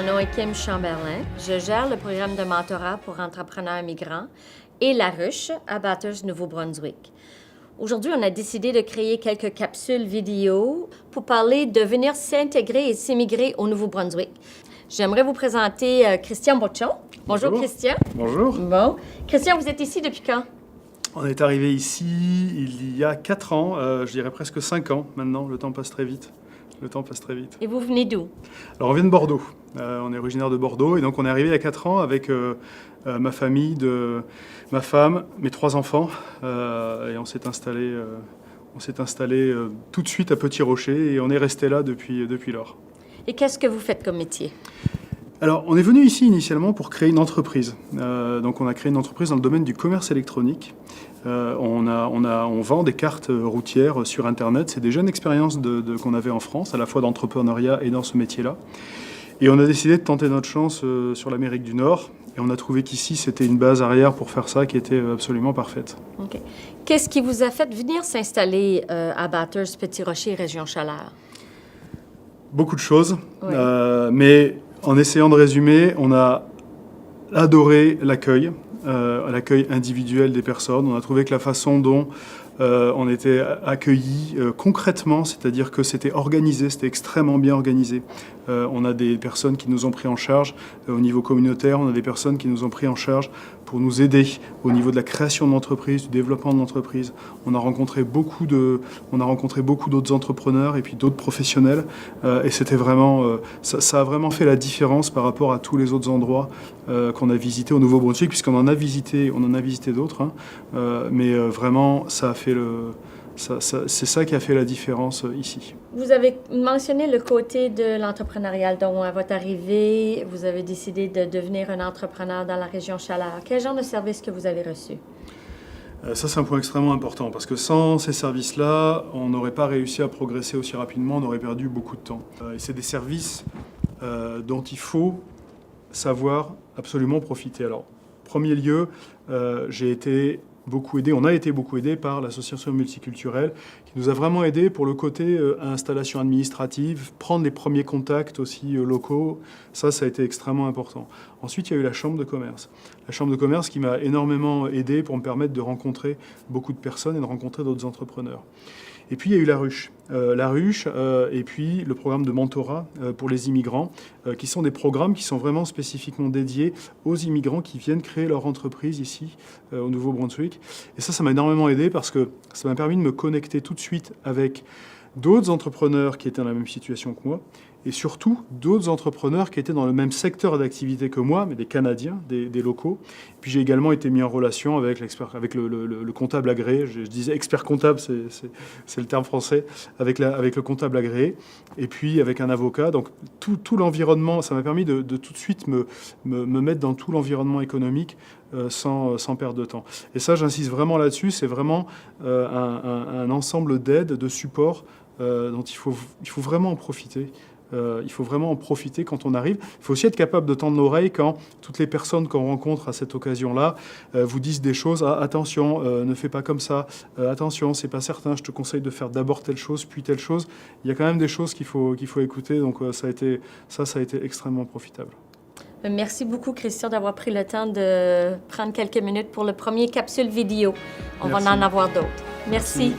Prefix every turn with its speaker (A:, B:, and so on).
A: Mon nom est Kim Chamberlain. Je gère le programme de mentorat pour entrepreneurs migrants et La Ruche à Bathurst, Nouveau-Brunswick. Aujourd'hui, on a décidé de créer quelques capsules vidéo pour parler de venir s'intégrer et s'immigrer au Nouveau-Brunswick. J'aimerais vous présenter Christian Bochon. Bonjour, Christian.
B: Bonjour.
A: Bon. Christian, vous êtes ici depuis quand?
B: On est arrivé ici il y a 4 ans, je dirais presque 5 ans maintenant. Le temps passe très vite.
A: Et vous venez d'où?
B: Alors on vient de Bordeaux. On est originaire de Bordeaux et donc on est arrivé il y a 4 ans avec ma famille, ma femme, mes 3 enfants et on s'est installé tout de suite à Petit Rocher et on est resté là depuis lors.
A: Et qu'est-ce que vous faites comme métier?
B: Alors, on est venu ici initialement pour créer une entreprise. Donc, on a créé une entreprise dans le domaine du commerce électronique. On vend des cartes routières sur Internet. C'est déjà une expérience qu'on avait en France, à la fois d'entrepreneuriat et dans ce métier-là. Et on a décidé de tenter notre chance sur l'Amérique du Nord. Et on a trouvé qu'ici, c'était une base arrière pour faire ça qui était absolument parfaite.
A: OK. Qu'est-ce qui vous a fait venir s'installer à Bathurst, Petit Rocher, région Chaleur?
B: Beaucoup de choses,
A: Oui.
B: mais en essayant de résumer, on a adoré l'accueil individuel des personnes. On a trouvé que la façon dont on était accueillis concrètement, c'est-à-dire que c'était organisé, c'était extrêmement bien organisé. On a des personnes qui nous ont pris en charge au niveau communautaire, on a des personnes qui nous ont pris en charge pour nous aider au niveau de la création de l'entreprise, du développement de l'entreprise. On a rencontré beaucoup d'autres entrepreneurs et puis d'autres professionnels et c'était vraiment, ça a vraiment fait la différence par rapport à tous les autres endroits qu'on a visités au Nouveau-Brunswick, puisqu'on en a visité d'autres, hein, mais vraiment ça a fait c'est ça qui a fait la différence ici.
A: Vous avez mentionné le côté de l'entrepreneurial. Donc, à votre arrivée, vous avez décidé de devenir un entrepreneur dans la région Chaleur. Quel genre de service que vous avez reçu?
B: Ça, c'est un point extrêmement important, parce que sans ces services-là, on n'aurait pas réussi à progresser aussi rapidement, on aurait perdu beaucoup de temps. Et c'est des services dont il faut savoir absolument profiter. Alors, premier lieu, on a été beaucoup aidé par l'association multiculturelle qui nous a vraiment aidé pour le côté installation administrative, prendre les premiers contacts aussi locaux. Ça a été extrêmement important. Ensuite, il y a eu la Chambre de commerce. La Chambre de commerce qui m'a énormément aidé pour me permettre de rencontrer beaucoup de personnes et de rencontrer d'autres entrepreneurs. Et puis, il y a eu la Ruche. Et puis le programme de mentorat pour les immigrants, qui sont des programmes qui sont vraiment spécifiquement dédiés aux immigrants qui viennent créer leur entreprise ici, au Nouveau-Brunswick. Et ça m'a énormément aidé parce que ça m'a permis de me connecter tout de suite avec d'autres entrepreneurs qui étaient dans la même situation que moi, et surtout d'autres entrepreneurs qui étaient dans le même secteur d'activité que moi, mais des Canadiens, des locaux. Puis j'ai également été mis en relation avec le comptable agréé. Je disais expert comptable, c'est le terme français, avec le comptable agréé, et puis avec un avocat. Donc tout l'environnement, ça m'a permis de tout de suite me mettre dans tout l'environnement économique sans perdre de temps. Et ça, j'insiste vraiment là-dessus, c'est vraiment un ensemble d'aides, de supports dont il faut vraiment en profiter. Il faut vraiment en profiter quand on arrive. Il faut aussi être capable de tendre l'oreille quand toutes les personnes qu'on rencontre à cette occasion-là vous disent des choses. Ah, attention, ne fais pas comme ça. Attention, c'est pas certain. Je te conseille de faire d'abord telle chose, puis telle chose. Il y a quand même des choses qu'il faut écouter. Donc ça a été extrêmement profitable.
A: Merci beaucoup, Christian, d'avoir pris le temps de prendre quelques minutes pour le premier capsule vidéo. On va en avoir d'autres. Merci.